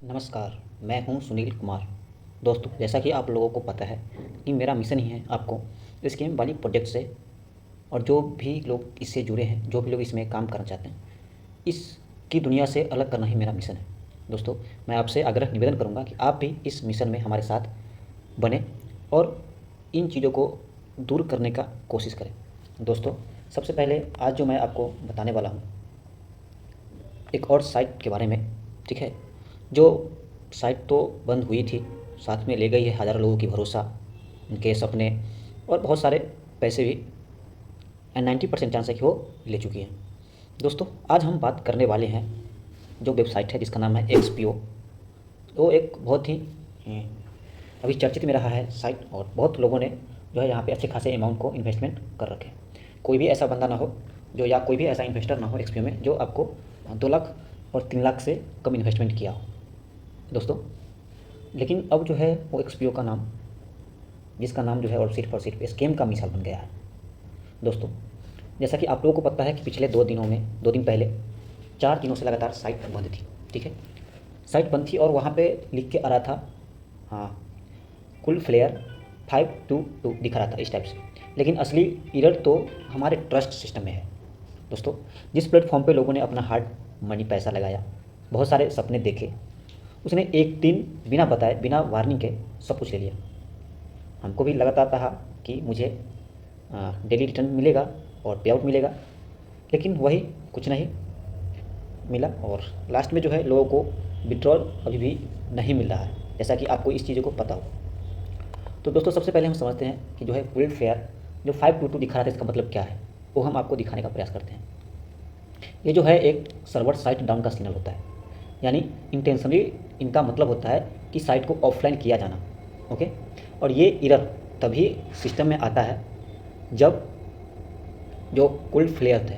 नमस्कार, मैं हूं सुनील कुमार। दोस्तों, जैसा कि आप लोगों को पता है कि मेरा मिशन ही है आपको स्कीम वाली प्रोजेक्ट से और जो भी लोग इससे जुड़े हैं, जो भी लोग इसमें काम करना चाहते हैं, इसकी दुनिया से अलग करना ही मेरा मिशन है। दोस्तों, मैं आपसे आग्रह निवेदन करूंगा कि आप भी इस मिशन में हमारे साथ बने और इन चीज़ों को दूर करने का कोशिश करें। दोस्तों, सबसे पहले आज जो मैं आपको बताने वाला हूँ एक और साइट के बारे में, ठीक है, जो साइट तो बंद हुई थी, साथ में ले गई है हज़ारों लोगों की भरोसा, उनके सपने और बहुत सारे पैसे भी, एंड 90% चांस है कि वो ले चुकी हैं। दोस्तों, आज हम बात करने वाले हैं जो वेबसाइट है जिसका नाम है एक्सपीओ। वो एक बहुत ही अभी चर्चित में रहा है साइट और बहुत लोगों ने जो है यहाँ पे अच्छे खासे अमाउंट को इन्वेस्टमेंट कर रखे हैं। कोई भी ऐसा बंदा ना हो जो, या कोई भी ऐसा इन्वेस्टर ना हो एक्सपीओ में जो आपको 2 लाख और 3 लाख से कम इन्वेस्टमेंट किया हो। दोस्तों, लेकिन अब जो है वो एक्सपीओ का नाम, जिसका नाम जो है और सिर्फ स्कैम का मिसाल बन गया है। दोस्तों, जैसा कि आप लोगों को पता है कि पिछले 2 दिनों में, 2 दिन पहले 4 दिनों से लगातार साइट बंद थी, ठीक है। साइट बंद थी और वहाँ पे लिख के आ रहा था, हाँ, कुल फ्लेयर 522 दिखा रहा था इस टाइप से, लेकिन असली एरर तो हमारे ट्रस्ट सिस्टम में है। दोस्तों, जिस प्लेटफॉर्म पे लोगों ने अपना हार्ड मनी पैसा लगाया, बहुत सारे सपने देखे, उसने एक दिन बिना बताए, बिना वार्निंग के सब कुछ ले लिया। हमको भी लगातार था कि मुझे डेली रिटर्न मिलेगा और पे आउट मिलेगा, लेकिन वही कुछ नहीं मिला और लास्ट में जो है लोगों को विड्रॉल अभी भी नहीं मिल रहा है, जैसा कि आपको इस चीज़ों को पता हो। तो दोस्तों, सबसे पहले हम समझते हैं कि जो है पुल फेयर जो 522 दिखा रहा था, इसका मतलब क्या है, वो हम आपको दिखाने का प्रयास करते हैं। ये जो है एक सर्वर साइट डाउन का सिग्नल होता है, यानी इंटेंशनली इनका मतलब होता है कि साइट को ऑफलाइन किया जाना, ओके। और ये एरर तभी सिस्टम में आता है जब जो कुल फ्लेयर थे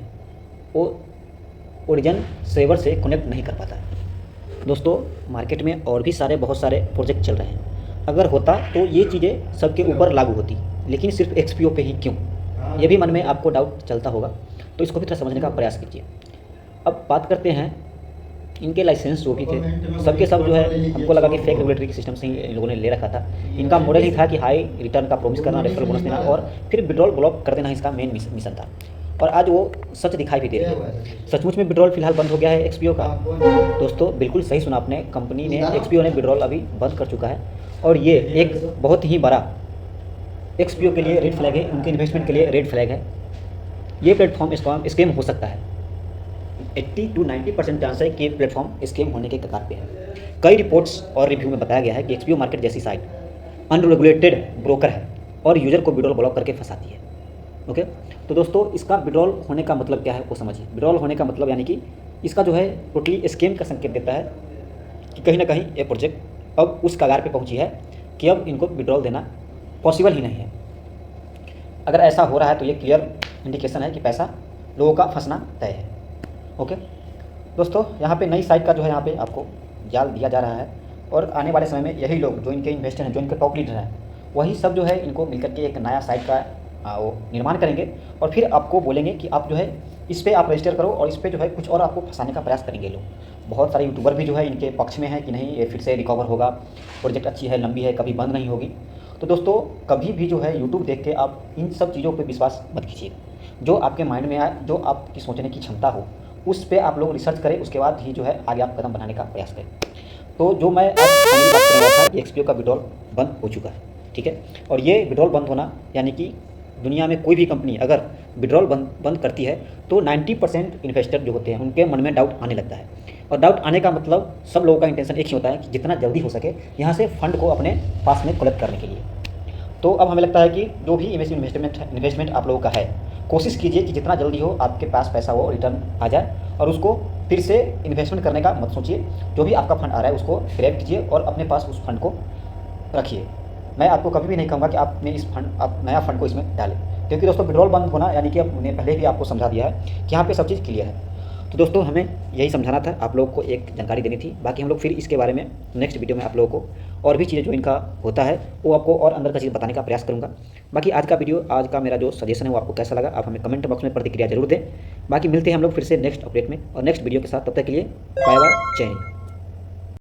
वो ओरिजिन सर्वर से कनेक्ट नहीं कर पाता। दोस्तों, मार्केट में और भी बहुत सारे प्रोजेक्ट चल रहे हैं। अगर होता तो ये चीज़ें सबके ऊपर लागू होती, लेकिन सिर्फ एक्सपीओ पे ही क्यों, ये भी मन में आपको डाउट चलता होगा, तो इसको भी थोड़ा समझने का प्रयास कीजिए। अब बात करते हैं इनके लाइसेंस जो भी थे, सबके सब जो है हमको लगा कि फेक रेगुलेटरी सिस्टम से ही इन लोगों ने ले रखा था। इनका मॉडल ही था कि हाई रिटर्न का प्रॉमिस करना, रेफरल बोनस देना और फिर विड्रॉल ब्लॉक कर देना, इसका मेन मिशन था। और आज वो सच दिखाई भी दे रही है। सचमुच में विड्रॉल फिलहाल बंद हो गया है एक्सपीओ का। दोस्तों, बिल्कुल सही सुना आपने, कंपनी ने, एक्सपीओ ने विड्रॉल अभी बंद कर चुका है और ये एक बहुत ही बड़ा एक्सपीओ के लिए रेड फ्लैग है, उनके इन्वेस्टमेंट के लिए रेड फ्लैग है। ये प्लेटफॉर्म स्कैम हो सकता है। 80 to 90% चांस है कि प्लेटफॉर्म स्कैम होने के कगार पे है। कई रिपोर्ट्स और रिव्यू में बताया गया है कि एक्सपीओ मार्केट जैसी साइट अनरेगुलेटेड ब्रोकर है और यूजर को विड्रॉल ब्लॉक करके फंसाती है, ओके। तो दोस्तों, इसका विड्रॉल होने का मतलब क्या है वो समझिए। विड्रॉल होने का मतलब यानी कि इसका जो है टोटली स्कैम का संकेत देता है कि कहीं ना कहीं ये प्रोजेक्ट अब उस कगार पे पहुंची है कि अब इनको विड्रॉल देना पॉसिबल ही नहीं है। अगर ऐसा हो रहा है तो ये क्लियर इंडिकेशन है कि पैसा लोगों का फंसना तय है, ओके। दोस्तों, यहाँ पे नई साइट का जो है यहाँ पे आपको जाल दिया जा रहा है और आने वाले समय में यही लोग जो इनके इन्वेस्टर हैं, जो इनके टॉप लीडर हैं, वही सब जो है इनको मिलकर के एक नया साइट का वो निर्माण करेंगे और फिर आपको बोलेंगे कि आप जो है इस पर आप रजिस्टर करो और इस पर जो है कुछ और आपको फंसाने का प्रयास करेंगे लोग। बहुत सारे यूट्यूबर भी जो है इनके पक्ष में है कि नहीं, ये फिर से रिकवर होगा, प्रोजेक्ट अच्छी है, लंबी है, कभी बंद नहीं होगी। तो दोस्तों, कभी भी जो है यूट्यूब देख के आप इन सब चीज़ों पर विश्वास मत कीजिए। जो आपके माइंड में आए, जो आपकी सोचने की क्षमता हो, उस पे आप लोग रिसर्च करें, उसके बाद ही जो है आगे आप कदम बनाने का प्रयास करें। तो जो मैं आज फाइनली बात कर रहा था कि एक्सपीओ का विड्रॉल बंद हो चुका है, ठीक है। और ये विड्रॉल बंद होना यानी कि दुनिया में कोई भी कंपनी अगर विड्रॉल बंद करती है तो 90% इन्वेस्टर जो होते हैं उनके मन में डाउट आने लगता है। और डाउट आने का मतलब सब लोगों का इंटेंशन एक ही होता है कि जितना जल्दी हो सके यहाँ से फंड को अपने पास में कलेक्ट करने के लिए। तो अब हमें लगता है कि जो भी इन्वेस्टमेंट आप लोगों का है, कोशिश कीजिए कि जितना जल्दी हो आपके पास पैसा वो रिटर्न आ जाए और उसको फिर से इन्वेस्टमेंट करने का मत सोचिए। जो भी आपका फंड आ रहा है उसको ग्रैब कीजिए और अपने पास उस फंड को रखिए। मैं आपको कभी भी नहीं कहूँगा कि आप नया फंड को इसमें डालें, क्योंकि दोस्तों विड्रॉल बंद होना यानी कि मैंने पहले भी आपको समझा दिया है कि यहाँ पे सब चीज़ क्लियर है। तो दोस्तों, हमें यही समझाना था, आप लोगों को एक जानकारी देनी थी। बाकी हम लोग फिर इसके बारे में नेक्स्ट वीडियो में आप लोगों को और भी चीज़ें जो इनका होता है वो आपको और अंदर का चीज़ बताने का प्रयास करूँगा। बाकी आज का वीडियो, आज का मेरा जो सजेशन है वो आपको कैसा लगा, आप हमें कमेंट बॉक्स में प्रतिक्रिया जरूर दें। बाकी मिलते हैं हम लोग फिर से नेक्स्ट अपडेट में और नेक्स्ट वीडियो के साथ। तब तक के लिए बाय बाय, जय हिंद।